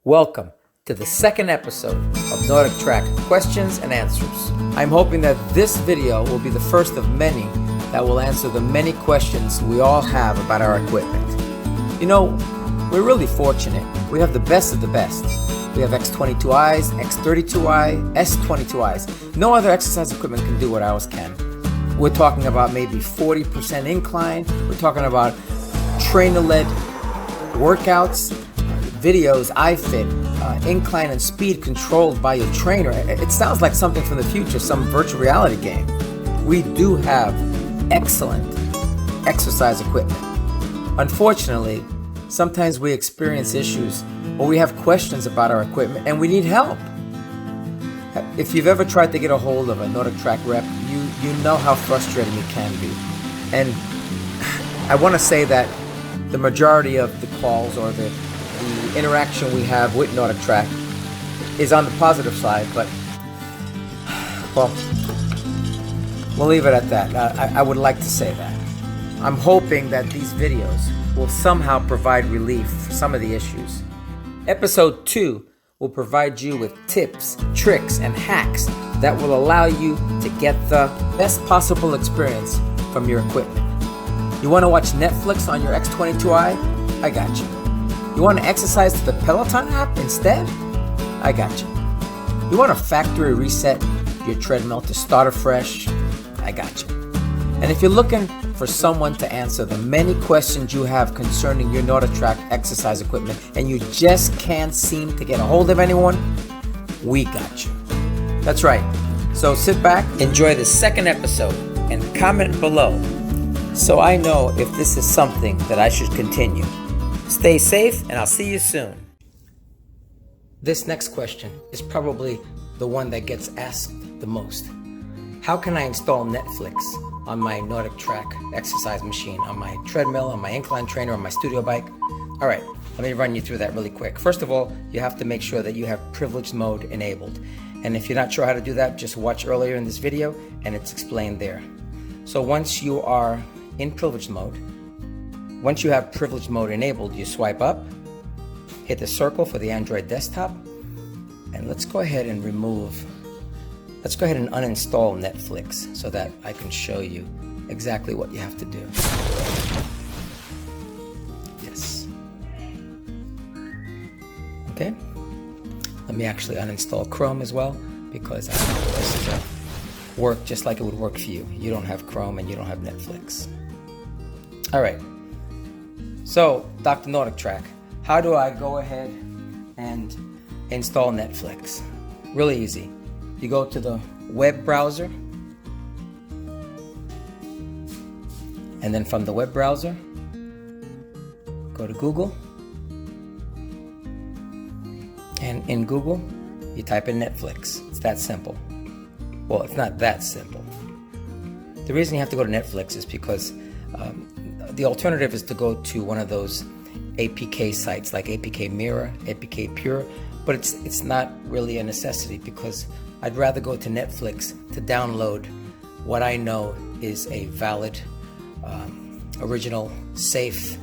Welcome to the second episode of NordicTrack Questions and Answers. I'm hoping that this video will be the first of many that will answer the many questions we all have about our equipment. You know, we're really fortunate. We have the best of the best. We have X22i's, X32i, S22i's. No other exercise equipment can do what ours can. We're talking about maybe 40% incline. We're talking about trainer-led workouts, videos, iFit, incline and speed controlled by your trainer. It sounds like something from the future, some virtual reality game. We do have excellent exercise equipment. Unfortunately, sometimes we experience issues or we have questions about our equipment and we need help. If you've ever tried to get a hold of a NordicTrack rep, you know how frustrating it can be. And I want to say that the majority of the calls or the interaction we have with NordicTrack is on the positive side, but well, we'll leave it at that. I would like to say that. I'm hoping that these videos will somehow provide relief for some of the issues. Episode 2 will provide you with tips, tricks, and hacks that will allow you to get the best possible experience from your equipment. You want to watch Netflix on your X22i? I got you. You want to exercise to the Peloton app instead? I got you. You want to factory reset your treadmill to start afresh? I got you. And if you're looking for someone to answer the many questions you have concerning your NordicTrack exercise equipment and you just can't seem to get a hold of anyone, we got you. That's right. So sit back, enjoy the second episode, and comment below so I know if this is something that I should continue. Stay safe, and I'll see you soon. This next question is probably the one that gets asked the most. How can I install Netflix on my NordicTrack exercise machine, on my treadmill, on my incline trainer, on my studio bike? All right, let me run you through that really quick. First of all, you have to make sure that you have privileged mode enabled. And if you're not sure how to do that, just watch earlier in this video, and it's explained there. So once you are in privileged mode, once you have privilege mode enabled, you swipe up, hit the circle for the Android desktop, and let's go ahead and uninstall Netflix so that I can show you exactly what you have to do. Yes. Okay. Let me actually uninstall Chrome as well, because I know this is a work just like it would work for you. You don't have Chrome and you don't have Netflix. All right. So, Dr. NordicTrack, how do I go ahead and install Netflix? Really easy. You go to the web browser, and then from the web browser, go to Google, and in Google, you type in Netflix. It's that simple. Well, it's not that simple. The reason you have to go to Netflix is because the alternative is to go to one of those APK sites like APK Mirror, APK Pure, but it's not really a necessity because I'd rather go to Netflix to download what I know is a valid, original, safe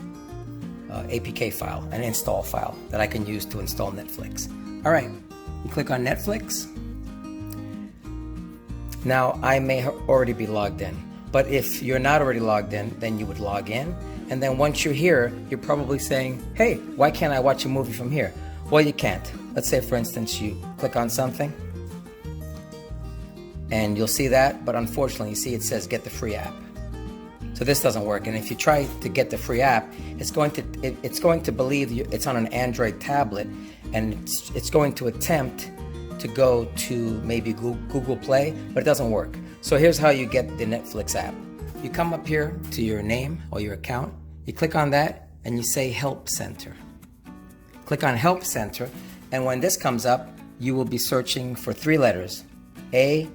APK file, an install file that I can use to install Netflix. All right, you click on Netflix. Now, I may already be logged in. But if you're not already logged in, then you would log in. And then once you're here, you're probably saying, hey, why can't I watch a movie from here? Well, you can't. Let's say, for instance, you click on something and you'll see that, but unfortunately, you see it says get the free app. So this doesn't work. And if you try to get the free app, it's going to believe it's on an Android tablet, and it's going to attempt to go to maybe Google Play, but it doesn't work. So here's how you get the Netflix app. You come up here to your name or your account, you click on that, and you say Help Center. Click on Help Center, and when this comes up, you will be searching for 3 letters, APK.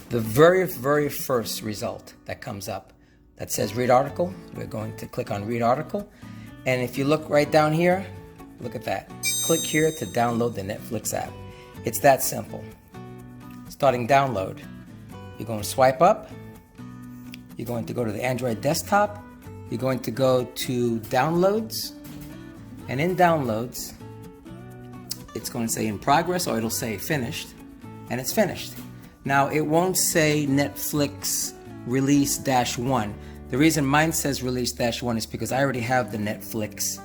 The very first result that comes up that says Read Article, we're going to click on Read Article, and if you look right down here, look at that. Click here to download the Netflix app. It's that simple. Starting download, you're going to swipe up, you're going to go to the Android desktop, you're going to go to Downloads, and in Downloads, it's going to say in progress, or it'll say finished, and it's finished. Now, it won't say Netflix release -1. The reason mine says release -1 is because I already have the Netflix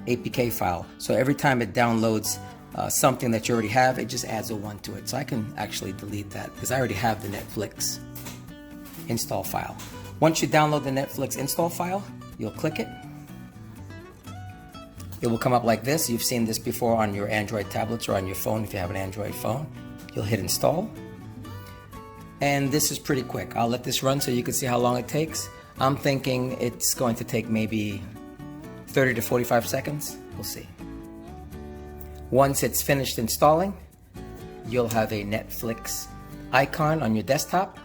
APK file. So every time it downloads something that you already have, it just adds a 1 to it. So I can actually delete that because I already have the Netflix install file. Once you download the Netflix install file, you'll click it. It will come up like this. You've seen this before on your Android tablets or on your phone if you have an Android phone. You'll hit install. And this is pretty quick. I'll let this run so you can see how long it takes. I'm thinking it's going to take maybe 30 to 45 seconds. We'll see. Once it's finished installing, you'll have a Netflix icon on your desktop.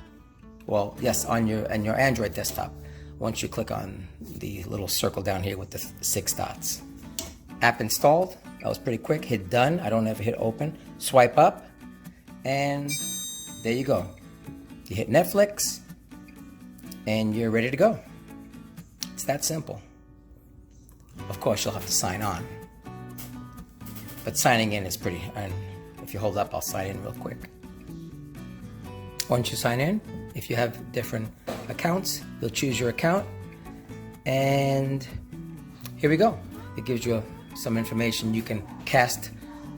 Well, yes, on your Android desktop. Once you click on the little circle down here with the 6 dots. App installed. That was pretty quick. Hit done. I don't ever hit open. Swipe up, and there you go. You hit Netflix, and you're ready to go. It's that simple. Of course, you'll have to sign on. But signing in is pretty, and if you hold up, I'll sign in real quick. Once you sign in, if you have different accounts, you'll choose your account, and here we go. It gives you some information. You can cast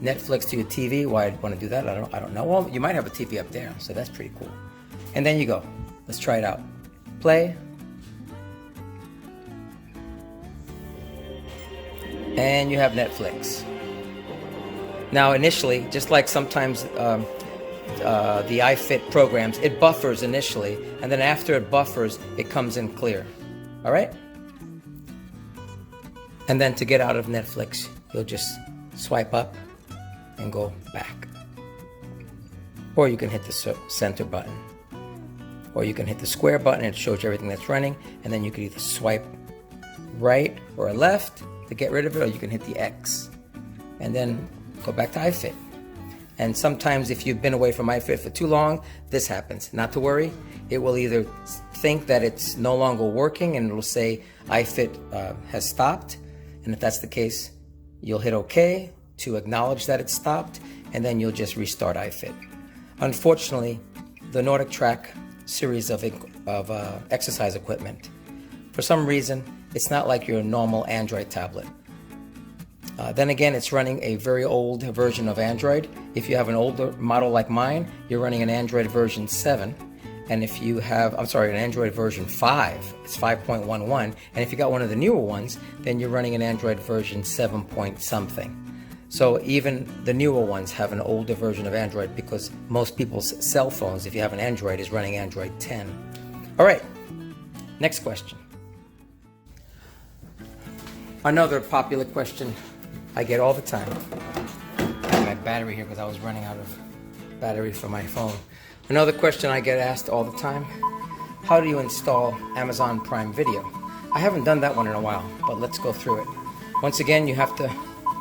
Netflix to your TV. Why I'd want to do that, I don't know. Well, you might have a TV up there, so that's pretty cool. And then you go. Let's try it out. Play. And you have Netflix. Now initially, just like sometimes the iFit programs, it buffers initially, and then after it buffers, it comes in clear. All right? And then to get out of Netflix, you'll just swipe up and go back. Or you can hit the center button. Or you can hit the square button, and it shows you everything that's running, and then you can either swipe right or left to get rid of it, or you can hit the X and then go back to iFit. And sometimes if you've been away from iFit for too long, this happens. Not to worry, it will either think that it's no longer working and it'll say iFit has stopped, and if that's the case, you'll hit OK to acknowledge that it stopped, and then you'll just restart iFit. Unfortunately, the NordicTrack series of exercise equipment, for some reason, it's not like your normal Android tablet. Then again, it's running a very old version of Android. If you have an older model like mine, you're running an Android version 7. And if you have, an Android version 5, it's 5.11. And if you got one of the newer ones, then you're running an Android version 7 point something. So even the newer ones have an older version of Android because most people's cell phones, if you have an Android, is running Android 10. All right, next question. Another popular question I get all the time. I have my battery here because I was running out of battery for my phone. Another question I get asked all the time: how do you install Amazon Prime Video? I haven't done that one in a while, but let's go through it. Once again, you have to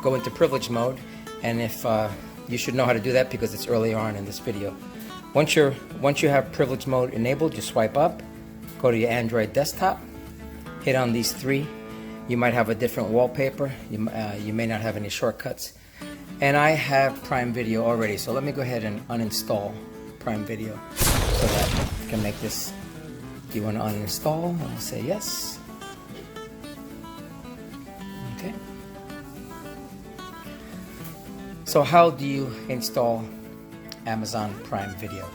go into privilege mode, and if you should know how to do that because it's earlier on in this video. Once you have privilege mode enabled, you swipe up, go to your Android desktop, hit on these 3. You might have a different wallpaper. You may not have any shortcuts. And I have Prime Video already, so let me go ahead and uninstall Prime Video so that I can make this. Do you want to uninstall? I'll say yes. Okay. So how do you install Amazon Prime Video?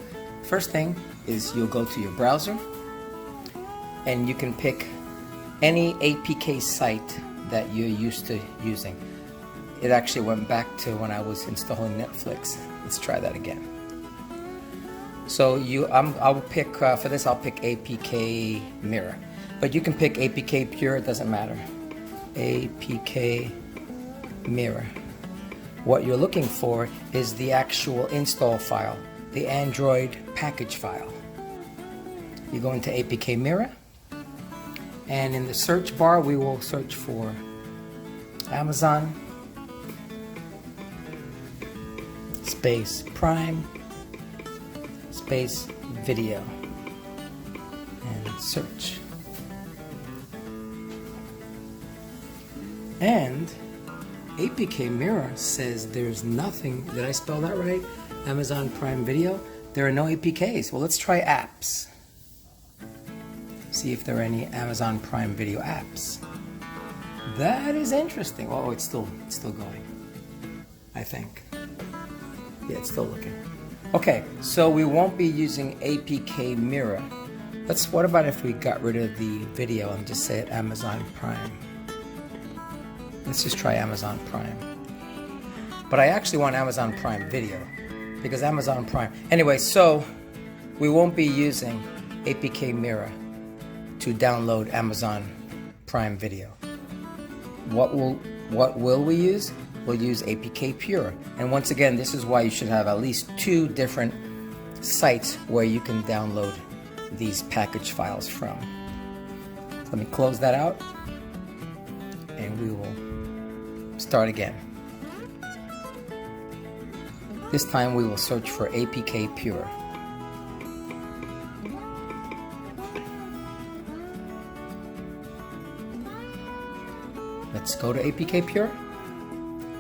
First thing is you'll go to your browser, and you can pick any APK site that you're used to using. It actually went back to when I was installing Netflix. Let's try that again. So I'll pick, for this I'll pick APK Mirror. But you can pick APK Pure, it doesn't matter. APK Mirror. What you're looking for is the actual install file, the Android package file. You go into APK Mirror, and in the search bar we will search for Amazon space Prime space Video and search. And APK Mirror says there's nothing, did I spell that right? Amazon Prime Video, there are no APKs. Well, let's try apps. See if there are any Amazon Prime Video apps. That is interesting. Oh, it's still going, I think. Yeah, it's still looking. Okay, so we won't be using APK Mirror. What about if we got rid of the video and just say it Amazon Prime? Let's just try Amazon Prime. But I actually want Amazon Prime Video because Amazon Prime. Anyway, so we won't be using APK Mirror to download Amazon Prime Video. What will we use? We'll use APK Pure. And once again, this is why you should have at least 2 different sites where you can download these package files from. So let me close that out and we will start again. This time we will search for APK Pure. Let's go to APK Pure.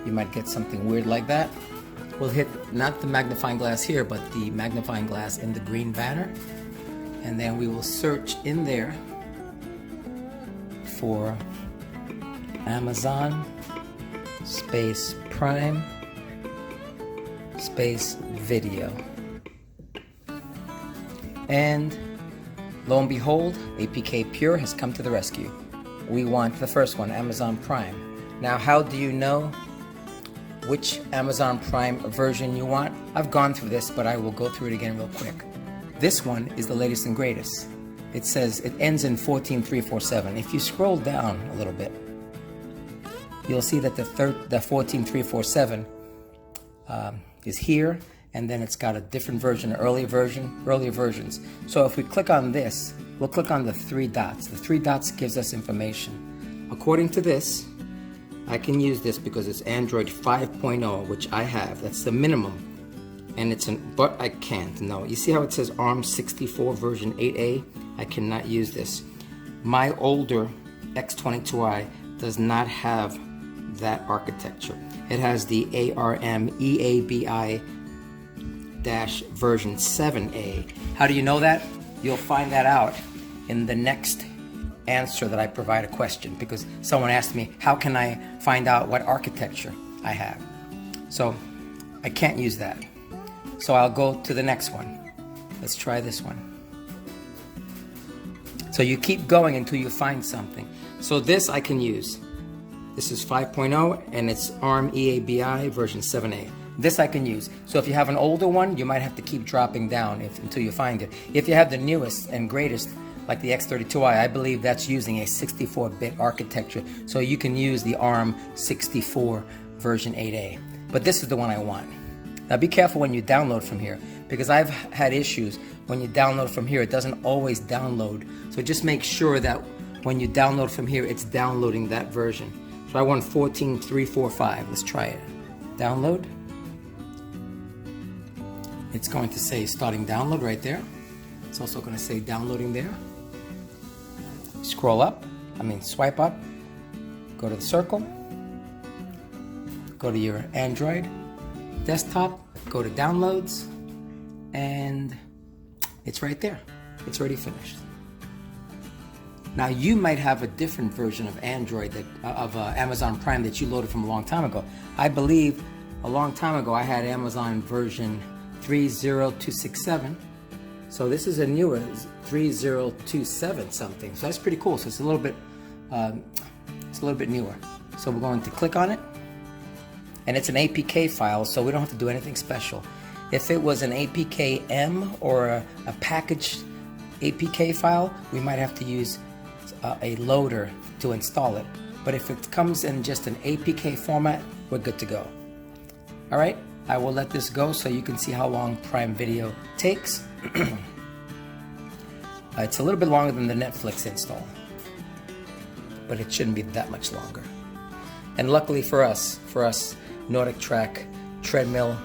You might get something weird like that. We'll hit not the magnifying glass here, but the magnifying glass in the green banner. And then we will search in there for Amazon space Prime space Video. And lo and behold, APK Pure has come to the rescue. We want the first one, Amazon Prime. Now, how do you know which Amazon Prime version you want? I've gone through this, but I will go through it again real quick. This one is the latest and greatest. It says it ends in 14347. If you scroll down a little bit, you'll see that the 14347 is here, and then it's got a different version, earlier versions. So if we click on this, we'll click on the 3 dots. The 3 dots gives us information. According to this, I can use this because it's Android 5.0, which I have. That's the minimum. And but I can't. No. You see how it says ARM64 version 8A? I cannot use this. My older X22i does not have that architecture. It has the ARM EABI version 7A. How do you know that? You'll find that out in the next answer that I provide a question, because someone asked me, how can I find out what architecture I have? So I can't use that. So I'll go to the next one. Let's try this one. So you keep going until you find something. So this I can use. This is 5.0 and it's ARM EABI version 7A. This I can use. So if you have an older one, you might have to keep dropping down until you find it. If you have the newest and greatest, like the X32i, I believe that's using a 64-bit architecture. So you can use the ARM 64 version 8A. But this is the one I want. Now be careful when you download from here, because I've had issues when you download from here, it doesn't always download. So just make sure that when you download from here, it's downloading that version. So I want 14345. Let's try it. Download. It's going to say starting download right there. It's also going to say downloading there. Scroll up, swipe up, go to the circle, go to your Android desktop, go to downloads, and it's right there. It's already finished. Now you might have a different version of Android of Amazon Prime that you loaded from a long time ago. I believe a long time ago I had Amazon version 30267. So this is a newer 3027 something. So that's pretty cool. So it's a little bit newer. So we're going to click on it, and it's an APK file, so we don't have to do anything special. If it was an APK-M or a packaged APK file, we might have to use a loader to install it. But if it comes in just an APK format, we're good to go. All right, I will let this go so you can see how long Prime Video takes. It's a little bit longer than the Netflix install, but it shouldn't be that much longer. And luckily for us NordicTrack Treadmill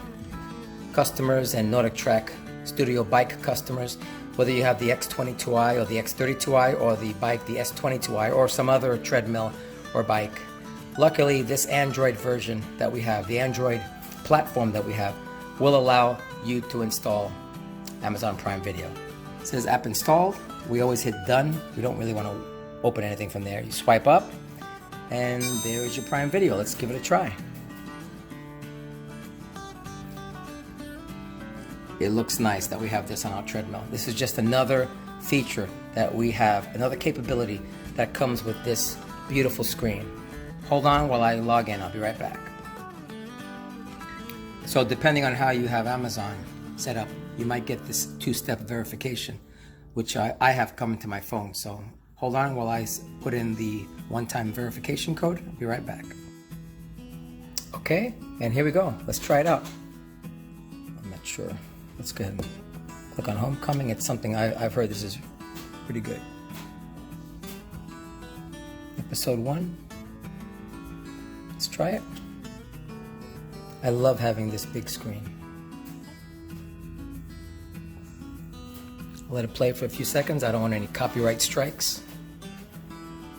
customers and NordicTrack Studio Bike customers, whether you have the X22i or the X32i or the bike, the S22i, or some other treadmill or bike, Luckily, this Android version that we have, the Android platform that we have, will allow you to install Amazon Prime Video. It says app installed. We always hit done. We don't really want to open anything from there. You swipe up, and there is your Prime Video. Let's give it a try. It looks nice that we have this on our treadmill. This is just another feature that we have, another capability that comes with this beautiful screen. Hold on while I log in. I'll be right back. So depending on how you have Amazon set up, you might get this two-step verification, which I have come to my phone. So hold on while I put in the one-time verification code. I'll be right back. Okay, and here we go. Let's try it out. I'm not sure. Let's go ahead and click on Homecoming. It's something I've heard this is pretty good. Episode 1. Let's try it. I love having this big screen. I'll let it play for a few seconds. I don't want any copyright strikes.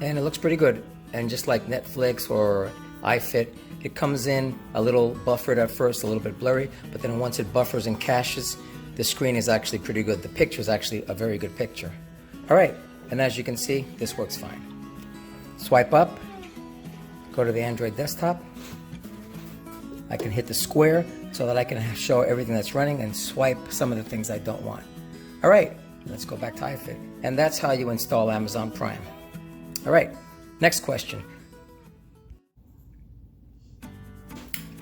And it looks pretty good. And just like Netflix or iFit, it comes in a little buffered at first, a little bit blurry, but then once it buffers and caches, the screen is actually pretty good. The picture is actually a very good picture. All right, and as you can see, this works fine. Swipe up, go to the Android desktop. I can hit the square so that I can show everything that's running and swipe some of the things I don't want. All right, let's go back to iFit. And that's how you install Amazon Prime. All right, next question.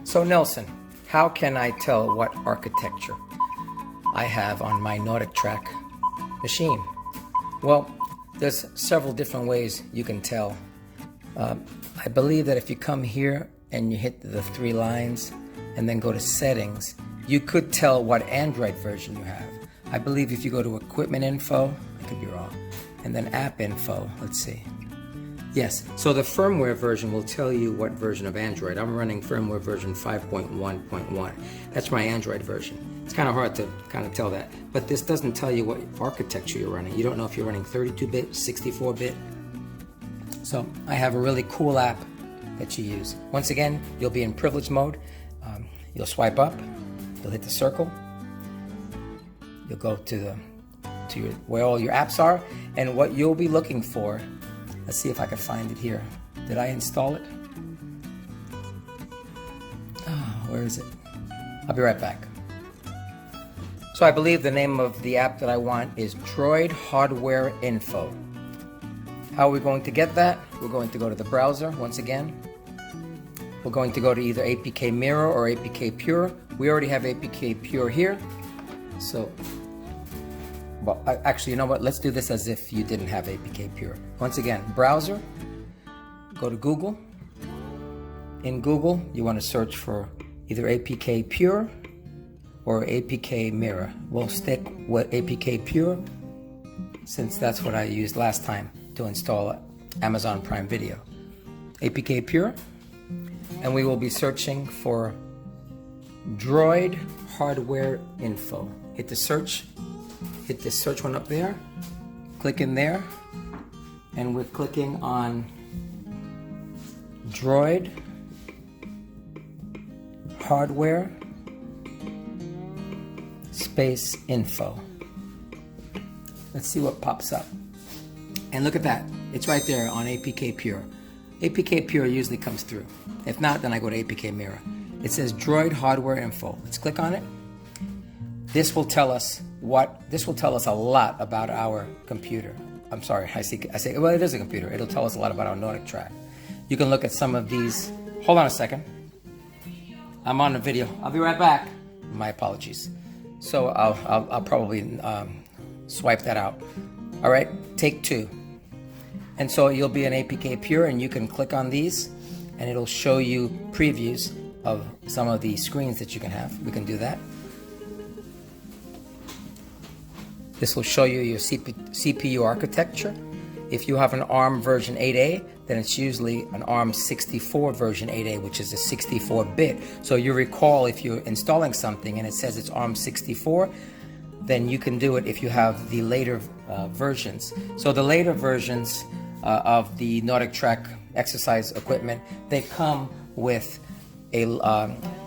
So Nelson, how can I tell what architecture I have on my NordicTrack machine? Well, there's several different ways you can tell. I believe that if you come here and you hit the 3 lines and then go to settings, you could tell what Android version you have. I believe if you go to equipment info, I could be wrong, and then app info, let's see. Yes, so the firmware version will tell you what version of Android. I'm running firmware version 5.1.1. That's my Android version. It's kind of hard to tell that, but this doesn't tell you what architecture you're running. You don't know if you're running 32-bit, 64-bit. So I have a really cool app that you use. Once again, you'll be in privilege mode. You'll swipe up, you'll hit the circle, you'll go to where all your apps are, and what you'll be looking for. Let's see if I can find it here. Did I install it? Oh, where is it? I'll be right back. So I believe the name of the app that I want is Droid Hardware Info. How are we going to get that? We're going to go to the browser once again. We're going to go to either APK Mirror or APK Pure. We already have APK Pure here. So, well, actually, you know what? Let's do this as if you didn't have APK Pure. Once again, browser, go to Google. In Google, you want to search for either APK Pure or APK Mirror. We'll stick with APK Pure since that's what I used last time to install Amazon Prime Video. APK Pure, and we will be searching for Droid Hardware Info. Hit the search one up there, click in there, and we're clicking on Droid Hardware space info. Let's see what pops up. And look at that, it's right there on APK Pure. APK Pure usually comes through. If not, then I go to APK Mirror. It says Droid Hardware Info. Let's click on it. This will tell us a lot about our computer. I'm sorry, I say, well, it is a computer. It'll tell us a lot about our NordicTrack. You can look at some of these. Hold on a second. I'm on the video. I'll be right back. My apologies. So I'll probably swipe that out. All right, take 2. And so you'll be in APK Pure, and you can click on these, and it'll show you previews of some of the screens that you can have. We can do that. This will show you your CPU architecture. If you have an ARM version 8A, then it's usually an ARM 64 version 8A, which is a 64-bit. So you recall if you're installing something and it says it's ARM 64, then you can do it if you have the later versions. So the later versions of the NordicTrack exercise equipment, they come with a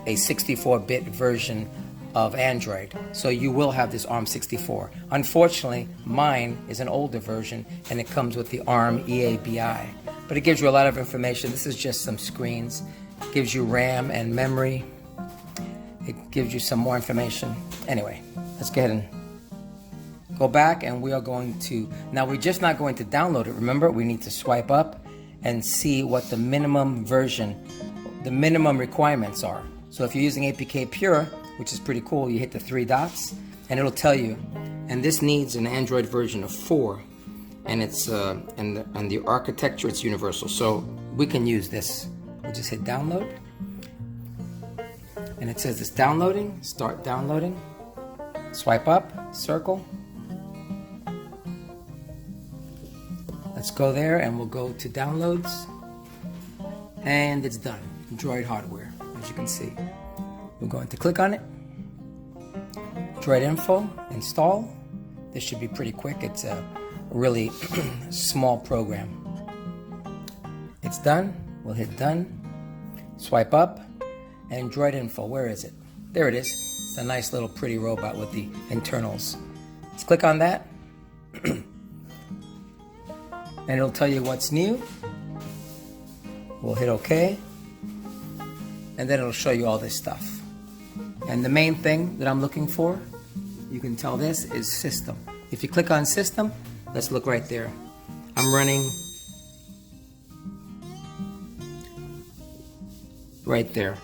64-bit version of Android. So you will have this ARM64. Unfortunately, mine is an older version and it comes with the ARM EABI. But it gives you a lot of information. This is just some screens. It gives you RAM and memory. It gives you some more information. Anyway, let's go ahead and go back, and we are going to, now we're just not going to download it. Remember, we need to swipe up and see what the minimum version, the minimum requirements are. So if you're using APK Pure, which is pretty cool, you hit the 3 dots and it'll tell you, and this needs an Android version of 4, and it's and the architecture, it's universal, so we can use this. We'll just hit download, and it says it's downloading. Start downloading. Swipe up, circle. Let's go there and we'll go to downloads, and it's done. Droid hardware, as you can see. We're going to click on it. Droid info, install. This should be pretty quick. It's a really small program. It's done. We'll hit done. Swipe up, and Droid info, where is it? There it is. It's a nice little pretty robot with the internals. Let's click on that. And it'll tell you what's new. We'll hit OK. And then it'll show you all this stuff. And the main thing that I'm looking for, you can tell this, is system. If you click on system, let's look right there. I'm running right there.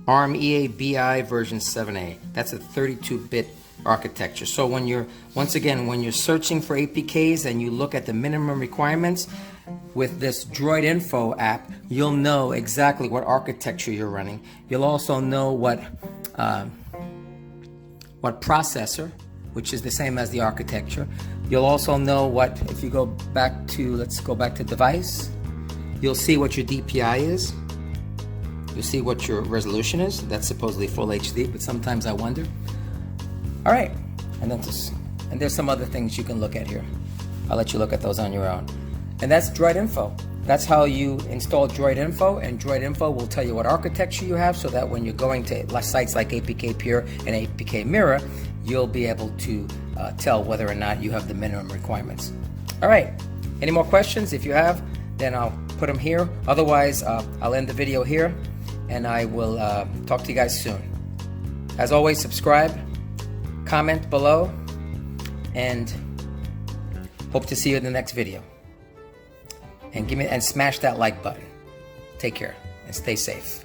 ARM EABI version 7A. That's a 32-bit architecture. So when you're, once again, when you're searching for APKs and you look at the minimum requirements, with this Droid Info app, you'll know exactly what architecture you're running. You'll also know what processor, which is the same as the architecture. You'll also know what, if you go back to, let's go back to device, you'll see what your DPI is. You'll see what your resolution is. That's supposedly full HD, but sometimes I wonder. All right, and there's some other things you can look at here. I'll let you look at those on your own. And that's Droid Info. That's how you install Droid Info, and Droid Info will tell you what architecture you have, so that when you're going to sites like APK Pure and APK Mirror, you'll be able to tell whether or not you have the minimum requirements. All right, any more questions? If you have, then I'll put them here. Otherwise, I'll end the video here, and I will talk to you guys soon. As always, subscribe, comment below, and hope to see you in the next video. And smash that like button. Take care and stay safe.